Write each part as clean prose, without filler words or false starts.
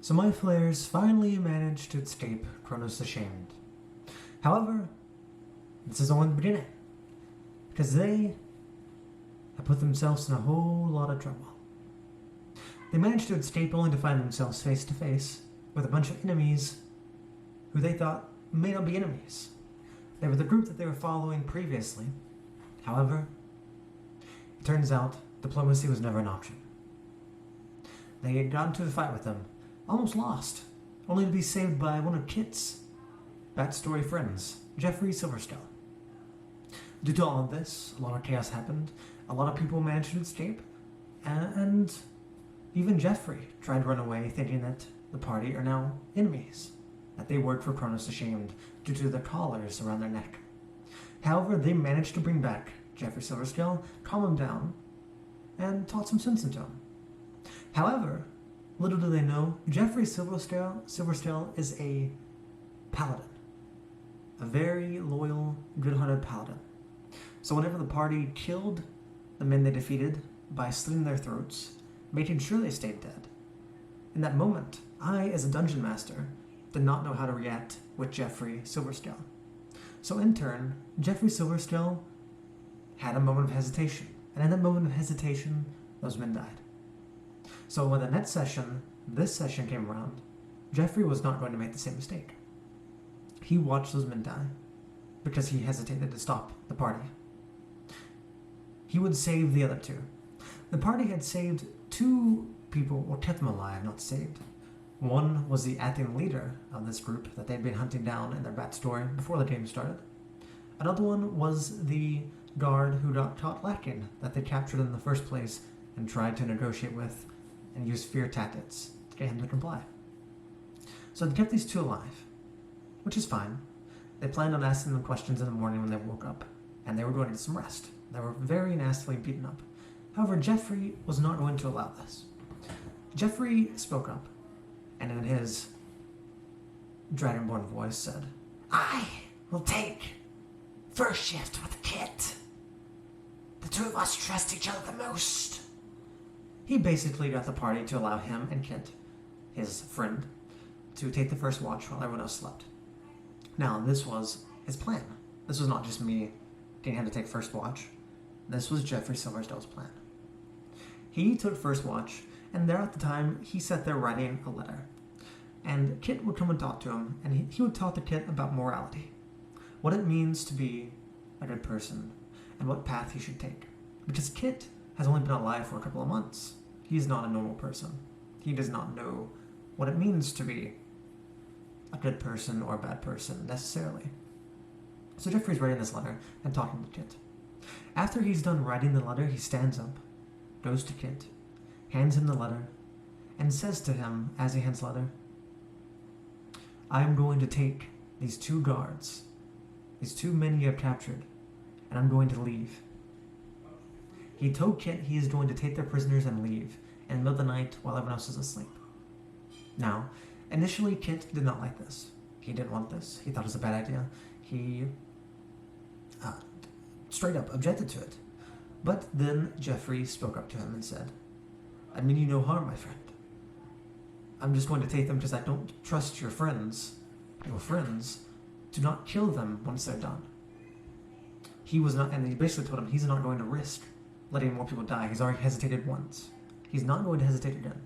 So my flares finally managed to escape Kronos the Shamed. However, this is only the beginning, because they have put themselves in a whole lot of trouble. They managed to escape only to find themselves face to face with a bunch of enemies who they thought may not be enemies. They were the group that they were following previously. However, it turns out diplomacy was never an option. They had gotten into a fight with them, almost lost, only to be saved by one of Kit's backstory friends, Jeffrey Silverstone. Due to all of this, a lot of chaos happened, a lot of people managed to escape, and even Jeffrey tried to run away thinking that the party are now enemies, that they work for Kronos the Shamed due to the collars around their neck. However, they managed to bring back Jeffrey Silverstone, calm him down, and taught some sense into him. However, little do they know, Jeffrey Silverstone is a paladin. A very loyal, good-hearted paladin. So whenever the party killed the men they defeated by slitting their throats, making sure they stayed dead, in that moment, I, as a dungeon master, did not know how to react with Jeffrey Silverstone. So in turn, Jeffrey Silverstone had a moment of hesitation, and in that moment of hesitation, those men died. So when the next session, this session came around, Jeffrey was not going to make the same mistake. He watched those men die because he hesitated to stop the party. He would save the other two. The party had saved two people, or kept them alive, not saved. One was the acting leader of this group that they'd been hunting down in their backstory before the game started. Another one was the guard who got caught lacking that they captured in the first place and tried to negotiate with and use fear tactics to get him to comply. So they kept these two alive, which is fine. They planned on asking them questions in the morning when they woke up, and they were going to get some rest. They were very nastily beaten up. However, Jeffrey was not going to allow this. Jeffrey spoke up, and in his dragonborn voice said, "I will take first shift with Kit. The two of us trust each other the most." He basically got the party to allow him and Kit, his friend, to take the first watch while everyone else slept. Now, this was his plan. This was not just me getting him to take first watch. This was Jeffrey Silverstone's plan. He took first watch, and there at the time, he sat there writing a letter. And Kit would come and talk to him, and he would talk to Kit about morality. What it means to be a good person, and what path he should take. Because Kit has only been alive for a couple of months. He's not a normal person. He does not know what it means to be a good person or a bad person, necessarily. So Jeffrey's writing this letter and talking to Kit. After he's done writing the letter, he stands up, goes to Kit, hands him the letter, and says to him as he hands the letter, "I am going to take these two guards, these two men you have captured, and I'm going to leave." He told Kit he is going to take their prisoners and leave in the middle of the night while everyone else is asleep. Now, initially Kit did not like this. He didn't want this. He thought it was a bad idea. He straight up objected to it. But then Jeffrey spoke up to him and said, "I mean you no harm, my friend. I'm just going to take them because I don't trust your friends, to not kill them once they're done." He was not, and he basically told him he's not going to risk letting more people die. He's already hesitated once. He's not going to hesitate again.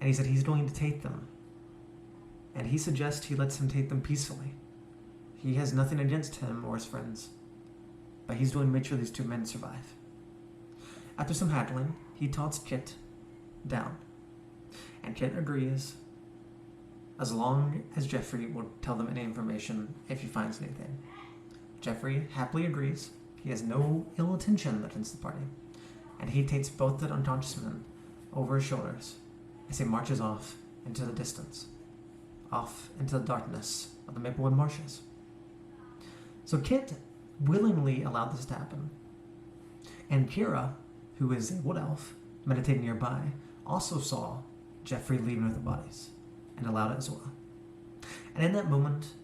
And he said he's going to take them. And he suggests he lets him take them peacefully. He has nothing against him or his friends, but he's going to make sure these two men survive. After some haggling, he talks Kit down. And Kit agrees, as long as Jeffrey will tell them any information if he finds anything. Jeffrey happily agrees. He has no ill intention against the party. And he takes both the unconscious men over his shoulders as he marches off into the distance, off into the darkness of the Maplewood Marshes. So Kit willingly allowed this to happen. And Kira, who is a wood elf, meditating nearby, also saw Jeffrey leaving with the bodies, and allowed it as well. And in that moment,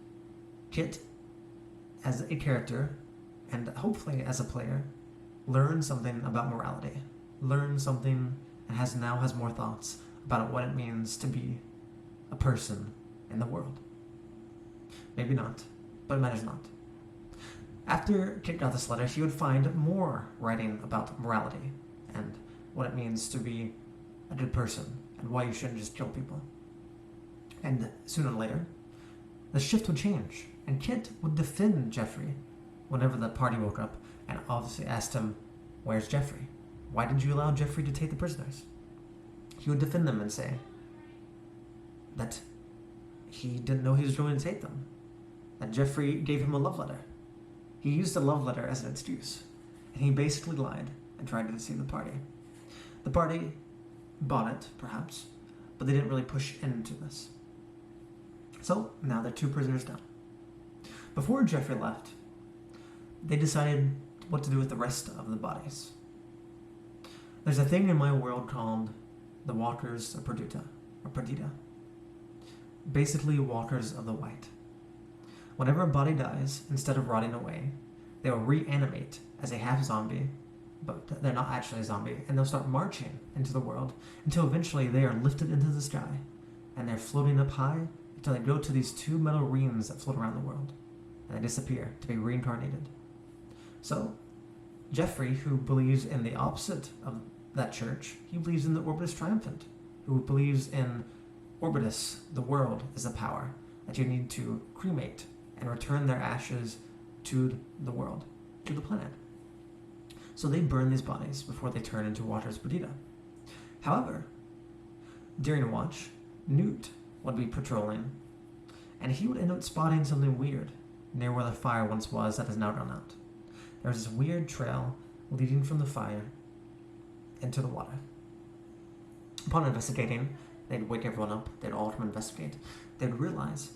Kit, as a character, and hopefully as a player, learned something about morality, learned something, and now has more thoughts about what it means to be a person in the world. Maybe not, but it matters not. After Kit got this letter, he would find more writing about morality and what it means to be a good person and why you shouldn't just kill people. And sooner or later, the shift would change, and Kit would defend Jeffrey whenever the party woke up and obviously asked him, "Where's Jeffrey? Why did you allow Jeffrey to take the prisoners?" He would defend them and say that he didn't know he was going to take them, that Jeffrey gave him a love letter. He used a love letter as an excuse, and he basically lied and tried to deceive the party. The party bought it, perhaps, but they didn't really push into this. So now they're 2 prisoners down. Before Jeffrey left, they decided what to do with the rest of the bodies. There's a thing in my world called the Walkers of Perdita. Basically, Walkers of the White. Whenever a body dies, instead of rotting away, they will reanimate as a half-zombie, but they're not actually a zombie, and they'll start marching into the world until eventually they are lifted into the sky, and they're floating up high until they go to these 2 metal rings that float around the world, and they disappear to be reincarnated. So, Jeffrey, who believes in the opposite of that church, he believes in the Orbitus Triumphant, who believes in Orbitus, the world, is a power that you need to cremate and return their ashes to the world, to the planet. So they burn these bodies before they turn into Waters Perdita. However, during a watch, Newt would be patrolling, and he would end up spotting something weird near where the fire once was that has now gone out. There was this weird trail leading from the fire into the water. Upon investigating, they'd wake everyone up, they'd all come investigate. They'd realize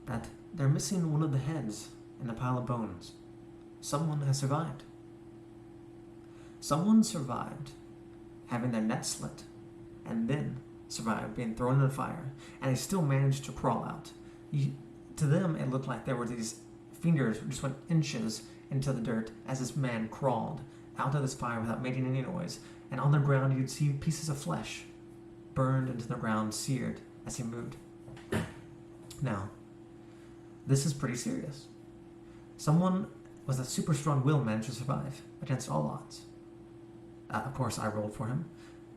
that they're missing one of the heads in the pile of bones. Someone has survived. Someone survived having their neck slit, and then survived being thrown in the fire, and they still managed to crawl out. To them, it looked like there were these fingers that just went inches into the dirt as this man crawled out of this fire without making any noise, and on the ground you'd see pieces of flesh burned into the ground, seared as he moved. Now, this is pretty serious. Someone with a super strong will managed to survive against all odds. Of course, I rolled for him,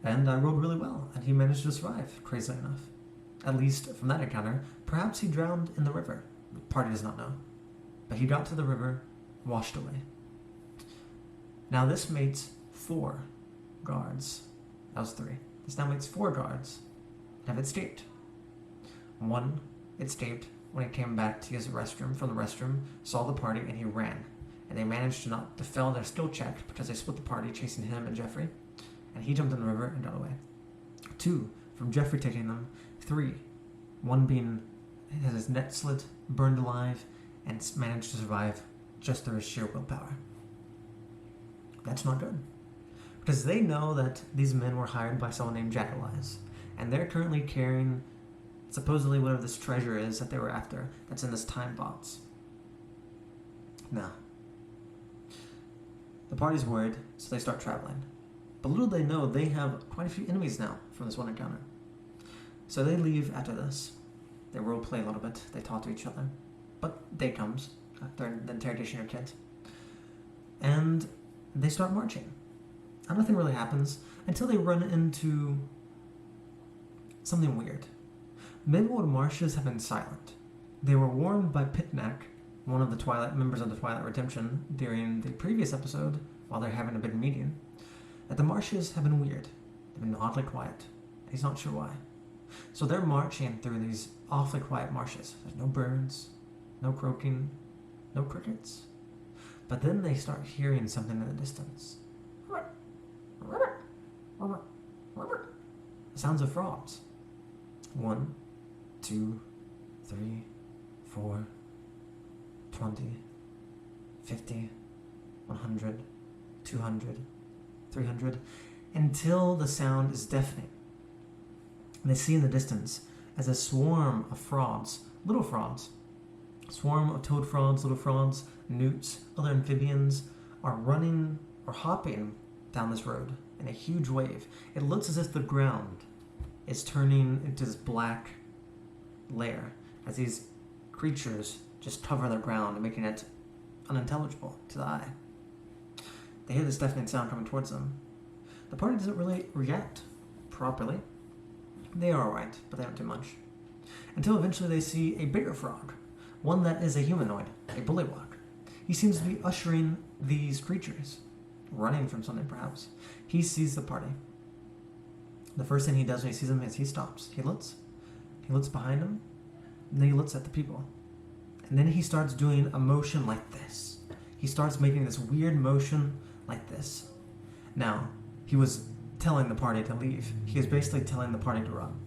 and I rolled really well, and he managed to survive, crazily enough. At least from that encounter. Perhaps he drowned in the river. The party does not know. But he got to the river, washed away. Now this makes 4 guards. That was 3. This now makes 4 guards that have escaped. One escaped when he came back to use the restroom from the restroom, saw the party, and he ran. And they managed to fail their skill check because they split the party, chasing him and Jeffrey. And he jumped in the river and got away. 2 from Jeffrey taking them. 3, one being has his neck slit, burned alive, and managed to survive just through his sheer willpower. That's not good. Because they know that these men were hired by someone named Jackalize, and they're currently carrying supposedly whatever this treasure is that they were after that's in this time box. Now, the party's worried, so they start traveling. But little they know, they have quite a few enemies now from this one encounter. So they leave after this. They roleplay a little bit, they talk to each other. But day comes, after the interrogation of Kit, and they start marching. And nothing really happens until they run into something weird. Midwood marshes have been silent. They were warned by Pitnack, one of the members of the Twilight Redemption, during the previous episode, while they're having a big meeting, that the marshes have been weird. They've been oddly quiet. He's not sure why. So they're marching through these awfully quiet marshes. There's no birds, no croaking, no crickets. But then they start hearing something in the distance. The sounds of frogs. 1, 2, 3, 4, 20, 50, 100, 200, 300, until the sound is deafening. And they see in the distance as a swarm of frogs, little frogs, swarm of toad frogs, little frogs, newts, other amphibians, are running or hopping down this road in a huge wave. It looks as if the ground is turning into this black layer as these creatures just cover the ground, making it unintelligible to the eye. They hear this deafening sound coming towards them. The party doesn't really react properly. They are alright, but they don't do much. Until eventually they see a bigger frog, one that is a humanoid, a bullywog. He seems to be ushering these creatures, running from something perhaps. He sees the party. The first thing he does when he sees them is he stops. He looks behind him, and then he looks at the people. And then he starts doing a motion like this. He starts making this weird motion like this. Now, he was telling the party to leave. He was basically telling the party to run.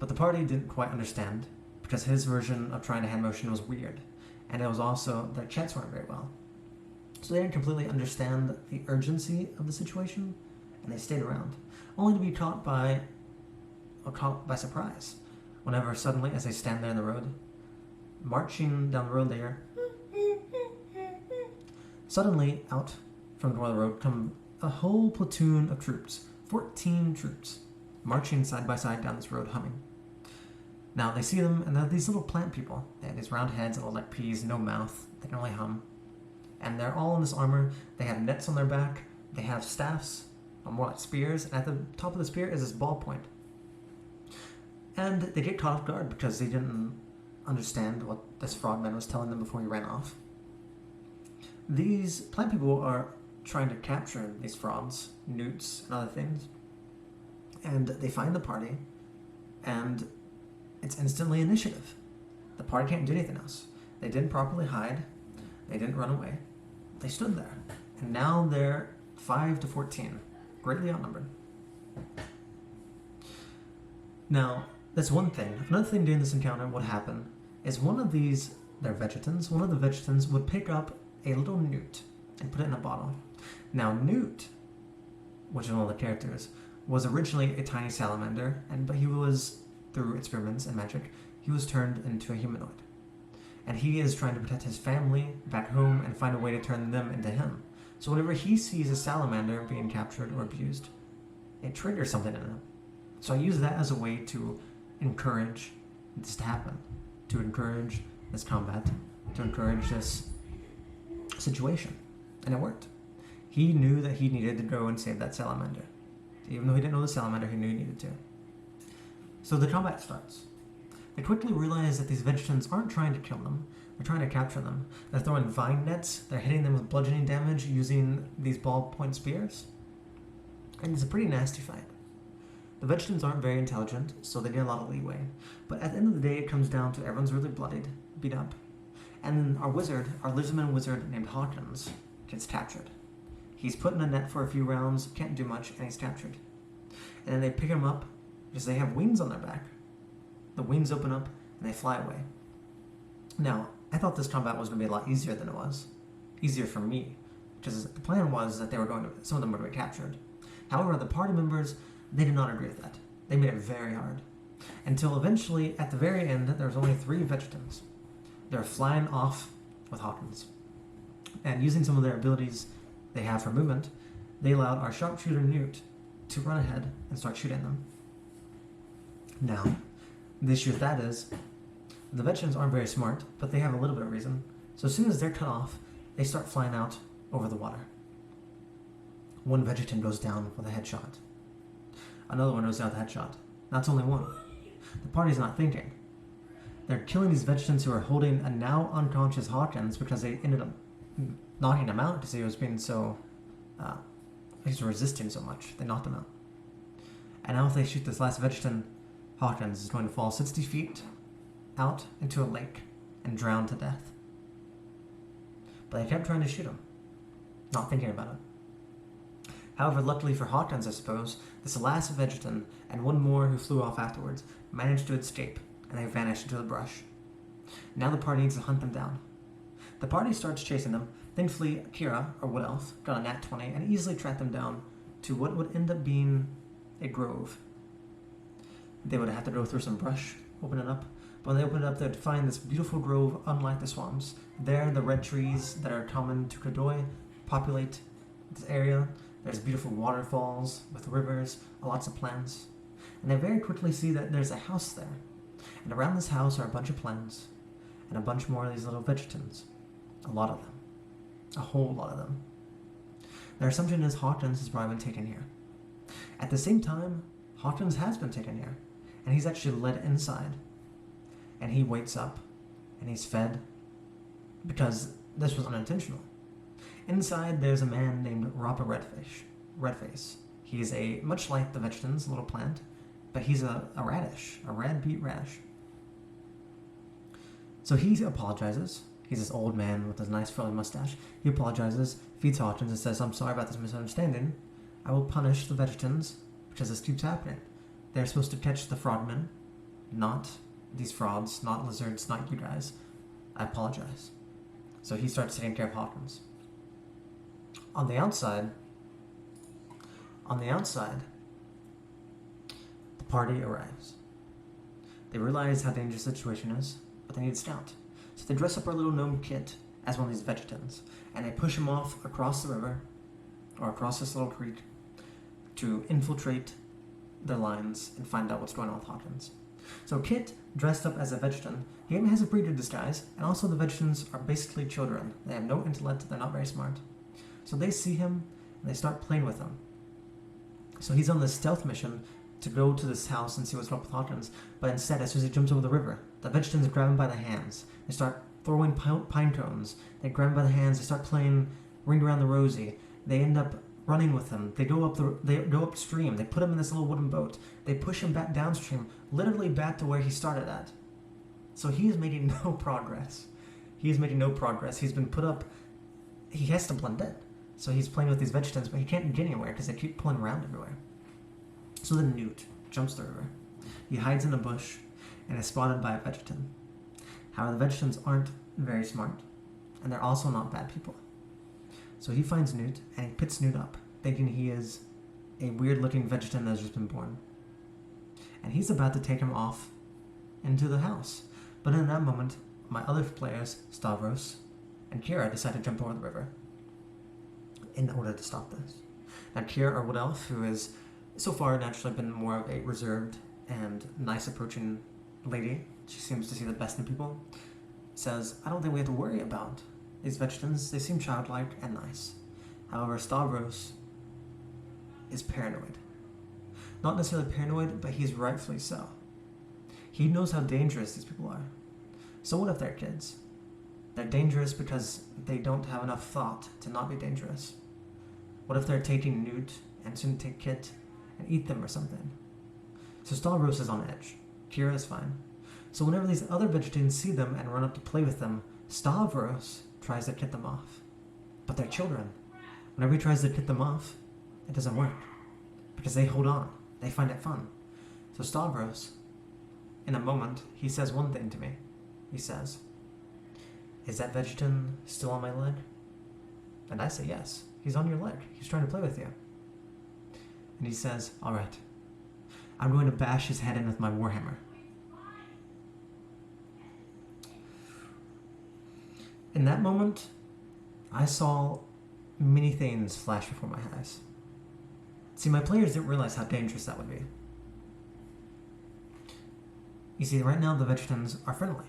But the party didn't quite understand, because his version of trying to hand motion was weird. And it was also, their chats weren't very well. So they didn't completely understand the urgency of the situation, and they stayed around, only to be caught by surprise. Whenever suddenly, as they stand there in the road, marching down the road there, suddenly out from the door of the road come a whole platoon of troops, 14 troops, marching side by side down this road humming. Now they see them, and they're these little plant people. They have these round heads that look like peas, no mouth, they can only hum. And they're all in this armor. They have nets on their back, they have staffs, or more like spears, and at the top of the spear is this ballpoint. And they get caught off guard because they didn't understand what this frogman was telling them before he ran off. These plant people are trying to capture these frogs, newts, and other things. And they find the party, and it's instantly initiative. The party can't do anything else. They didn't properly hide. They didn't run away. They stood there. And now they're 5 to 14, greatly outnumbered. Now, that's one thing. Another thing during this encounter would happen is one of the vegetans would pick up a little newt and put it in a bottle. Now, Newt, which is one of the characters, was originally a tiny salamander, but he was, through experiments and magic, he was turned into a humanoid. And he is trying to protect his family back home and find a way to turn them into him. So whenever he sees a salamander being captured or abused, it triggers something in him. So I use that as a way to encourage this to happen, to encourage this combat, to encourage this situation. And it worked. He knew that he needed to go and save that salamander. Even though he didn't know the salamander, he knew he needed to. So the combat starts. They quickly realize that these vegetarians aren't trying to kill them, they're trying to capture them. They're throwing vine nets, they're hitting them with bludgeoning damage using these ballpoint spears. And it's a pretty nasty fight. The vegetarians aren't very intelligent, so they get a lot of leeway. But at the end of the day, it comes down to everyone's really bloodied, beat up. And our lizardman wizard named Hawkins, gets captured. He's put in a net for a few rounds, can't do much, and he's captured. And then they pick him up because they have wings on their back. The wings open up and they fly away. Now, I thought this combat was going to be a lot easier than it was. Easier for me, because the plan was that some of them were going to be captured. However, the party members, they did not agree with that. They made it very hard. Until eventually, at the very end, there was only 3 vegetarians. They were flying off with Hawkins. And using some of their abilities they have for movement, they allowed our sharpshooter Newt to run ahead and start shooting them. Now, the issue with that is, the veterans aren't very smart, but they have a little bit of reason. So as soon as they're cut off, they start flying out over the water. One vegetan goes down with a headshot. Another one goes down with a headshot. That's only one. The party's not thinking. They're killing these vegetans who are holding a now unconscious Hawkins because they ended up knocking him out because he was being so... he's resisting so much. They knocked him out. And now if they shoot this last vegetan, Hawkins is going to fall 60 feet out into a lake and drown to death. But they kept trying to shoot him, not thinking about it. However, luckily for Hawkins, I suppose, this last vegetan and one more who flew off afterwards managed to escape, and they vanished into the brush. Now the party needs to hunt them down. The party starts chasing them. Thankfully, Kira, or Wood Elf, got a nat 20 and easily tracked them down to what would end up being a grove. They would have to go through some brush, open it up. But when they open it up, they'd find this beautiful grove unlike the swamps. There, the red trees that are common to Kodoi populate this area. There's beautiful waterfalls with rivers, lots of plants. And they very quickly see that there's a house there. And around this house are a bunch of plants and a bunch more of these little vegetants. A lot of them. A whole lot of them. Their assumption is Hawkins has probably been taken here. At the same time, Hawkins has been taken here. And he's actually led inside. And he wakes up and he's fed because this was unintentional. Inside, there's a man named Robert Redface. He's much like the vegetants, a little plant, but he's a radish, a rad beet radish. So he apologizes. He's this old man with a nice curly mustache. He apologizes, feeds Hawkins, and says, "I'm sorry about this misunderstanding. I will punish the vegetants because this keeps happening. They're supposed to catch the frogmen, not these frauds, not lizards, not you guys. I apologize." So he starts taking care of Hawkins. On the outside, the party arrives. They realize how dangerous the situation is, but they need a scout. So they dress up our little gnome Kit as one of these vegetants, and they push him off across the river, or across this little creek, to infiltrate their lines and find out what's going on with Hawkins. So Kit, dressed up as a vegetant, he even has a pretty good disguise, and also the vegetants are basically children. They have no intellect, they're not very smart. So they see him, and they start playing with him. So he's on this stealth mission to go to this house and see what's up with Hawkins, but instead, as soon as he jumps over the river, the vegetants grab him by the hands. They start throwing pine cones. They grab him by the hands, they start playing Ring Around the Rosie. They end up running with him. They go upstream. They put him in this little wooden boat. They push him back downstream, literally back to where he started at. So he is making no progress. He's been put up. He has to blend in. So he's playing with these vegetants, but he can't get anywhere because they keep pulling around everywhere. So then Newt jumps the river. He hides in a bush and is spotted by a vegetant. However, the vegetants aren't very smart, and they're also not bad people. So he finds Newt, and he picks Newt up, thinking he is a weird-looking vegetant that has just been born. And he's about to take him off into the house. But in that moment, my other players, Stavros and Kira, decide to jump over the river in order to stop this. Now, Kira, our wood elf, who has so far naturally been more of a reserved and nice approaching lady, she seems to see the best in people, says, "I don't think we have to worry about these vegetants. They seem childlike and nice." However, Stavros is paranoid. Not necessarily paranoid, but he's rightfully so. He knows how dangerous these people are. So what if they're kids? They're dangerous because they don't have enough thought to not be dangerous. What if they're taking Newt and soon take Kit and eat them or something? So Stavros is on edge. Kira is fine. So whenever these other vegetarians see them and run up to play with them, Stavros tries to get them off. But they're children. Whenever he tries to get them off, it doesn't work. Because they hold on. They find it fun. So Stavros, in a moment, he says one thing to me. He says, "Is that vegetant still on my leg?" And I say, "Yes, he's on your leg. He's trying to play with you." And he says, "All right, I'm going to bash his head in with my warhammer." In that moment, I saw many things flash before my eyes. See, my players didn't realize how dangerous that would be. You see, right now the vegetants are friendly,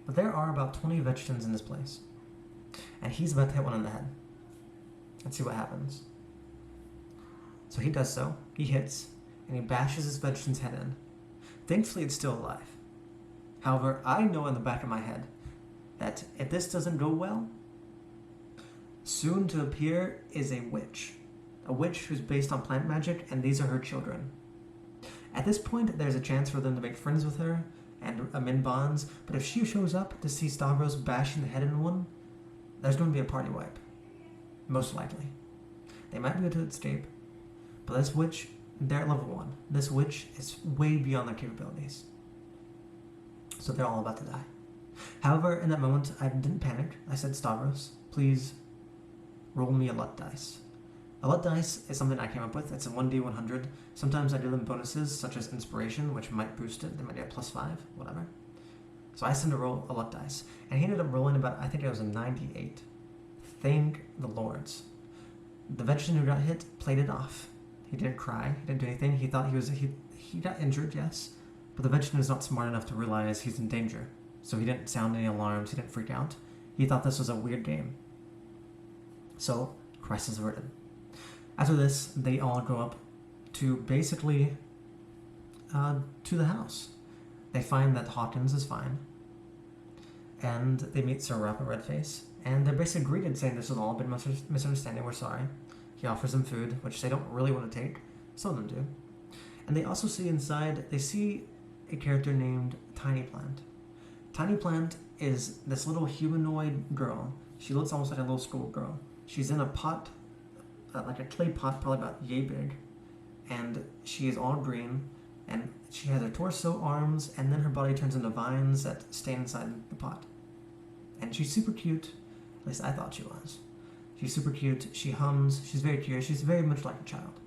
but there are about 20 vegetants in this place, and he's about to hit one on the head. Let's see what happens. So he does so. He hits, and he bashes his vegetant's head in. Thankfully, it's still alive. However, I know in the back of my head that if this doesn't go well, soon to appear is a witch who's based on plant magic, and these are her children. At this point, there's a chance for them to make friends with her and amend bonds, but if she shows up to see Stavros bashing the head in one, there's going to be a party wipe. Most likely. They might be able to escape, but this witch, they're at level 1. This witch is way beyond their capabilities. So they're all about to die. However, in that moment, I didn't panic. I said, "Stavros, please roll me a luck dice." A luck dice is something I came up with. It's a 1d100. Sometimes I do them bonuses, such as inspiration, which might boost it. They might get +5, whatever. So I asked him to roll a luck dice. And he ended up rolling about, I think it was a 98. Thank the lords. The veteran who got hit played it off. He didn't cry. He didn't do anything. He thought he he got injured, yes, but the vegetarian is not smart enough to realize he's in danger. So he didn't sound any alarms, he didn't freak out. He thought this was a weird game. So, crisis averted. After this, they all go up to basically to the house. They find that Hawkins is fine, and they meet Sir Rappa Redface, and they're basically greeted saying this has all been misunderstanding, we're sorry. He offers them food, which they don't really want to take. Some of them do. And they also see inside, they see a character named Tiny Plant. Tiny Plant is this little humanoid girl. She looks almost like a little schoolgirl. She's in a pot, like a clay pot, probably about yay big. And she is all green, and she has her torso, arms, and then her body turns into vines that stay inside the pot. And she's super cute. At least I thought she was. She's super cute. She hums. She's very curious. She's very much like a child.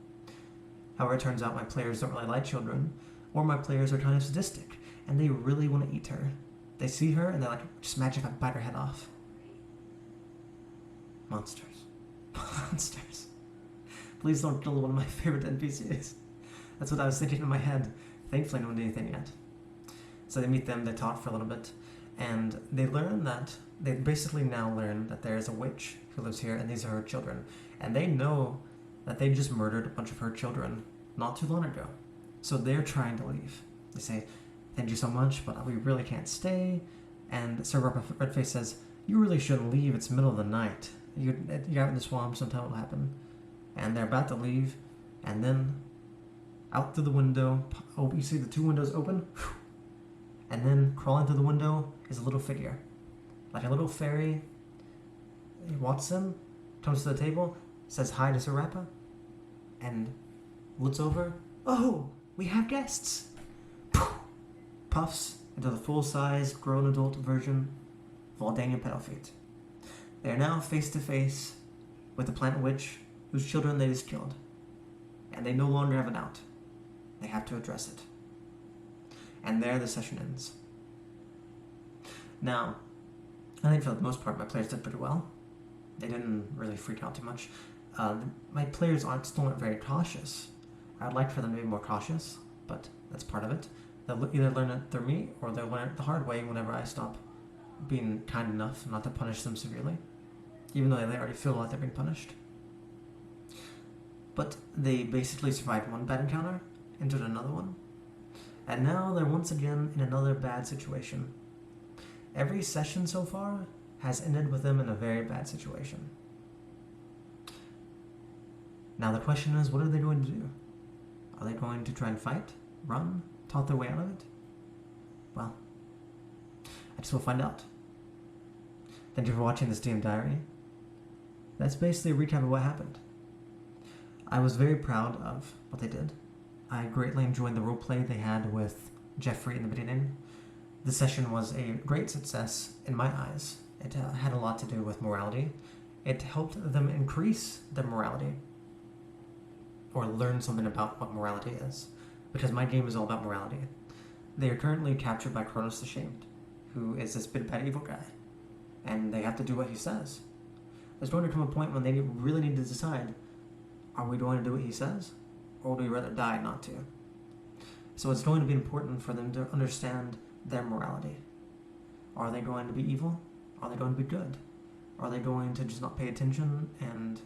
However, it turns out my players don't really like children, or my players are kind of sadistic, and they really want to eat her. They see her, and they're like, just imagine if I bite her head off. Monsters. Monsters. Please don't kill one of my favorite NPCs. That's what I was thinking in my head. Thankfully, no one did anything yet. So they meet them, they talk for a little bit, and they learn that, they basically now learn that there is a witch who lives here, and these are her children. And they know that they just murdered a bunch of her children not too long ago. So they're trying to leave. They say, thank you so much, but we really can't stay. And Sir Redface says, you really shouldn't leave, it's middle of the night. You're out in the swamp, sometime will happen. And they're about to leave, and then out through the window, oh, you see the two windows open? And then crawling through the window is a little figure. Like a little fairy. He walks in, comes to the table, says hi to Sir Rappa, and looks over. Oh, we have guests! Puffs into the full-size, grown adult version of Aldania Pedalfeet. They are now face to face with the plant witch whose children they just killed. And they no longer have an out. They have to address it. And there the session ends. Now, I think for the most part my players did pretty well. They didn't really freak out too much. My players still aren't very cautious. I'd like for them to be more cautious, but that's part of it. They'll either learn it through me, or they'll learn it the hard way whenever I stop being kind enough not to punish them severely, even though they already feel like they're being punished. But they basically survived one bad encounter, entered another one, and now they're once again in another bad situation. Every session so far has ended with them in a very bad situation. Now the question is, what are they going to do? Are they going to try and fight, run, talk their way out of it? Well, I guess we'll find out. Thank you for watching this DM Diary. That's basically a recap of what happened. I was very proud of what they did. I greatly enjoyed the roleplay they had with Jeffrey in the beginning. The session was a great success in my eyes. It had a lot to do with morality. It helped them increase their morality, or learn something about what morality is, because my game is all about morality. They are currently captured by Kronos the Shamed, who is this big bad evil guy, and they have to do what he says. There's going to come a point when they really need to decide, are we going to do what he says, or would we rather die not to? So it's going to be important for them to understand their morality. Are they going to be evil? Are they going to be good? Are they going to just not pay attention and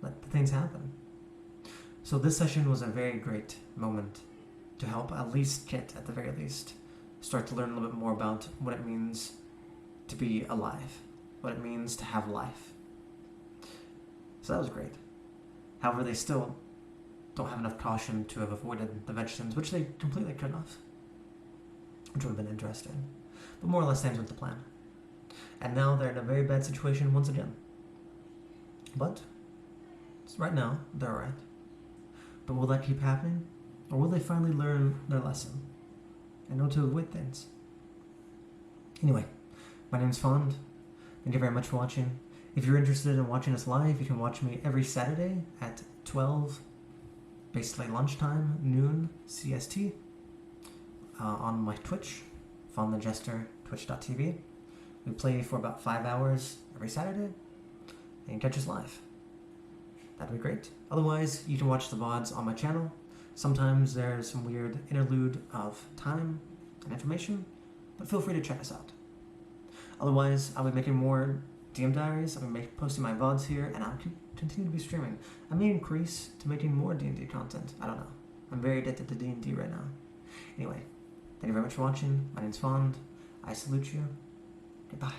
let the things happen? So this session was a very great moment to help at least Kit, at the very least, start to learn a little bit more about what it means to be alive, what it means to have life. So that was great. However, they still don't have enough caution to have avoided the vegetables, which they completely could have, which would have been interesting. But more or less ends with the plan. And now they're in a very bad situation once again. But right now, they're alright. But will that keep happening? Or will they finally learn their lesson and know to avoid things? Anyway, my name's Fond. Thank you very much for watching. If you're interested in watching us live, you can watch me every Saturday at 12, basically lunchtime, noon, CST, on my Twitch, Fond the Jester, twitch.tv. We play for about 5 hours every Saturday, and catch us live. That'd be great. Otherwise, you can watch the VODs on my channel. Sometimes there's some weird interlude of time and information, but feel free to check us out. Otherwise, I'll be making more DM diaries, I'll be posting my VODs here, and I'll continue to be streaming. I may increase to making more D&D content, I don't know. I'm very addicted to D&D right now. Anyway, thank you very much for watching. My name's Fond. I salute you. Goodbye.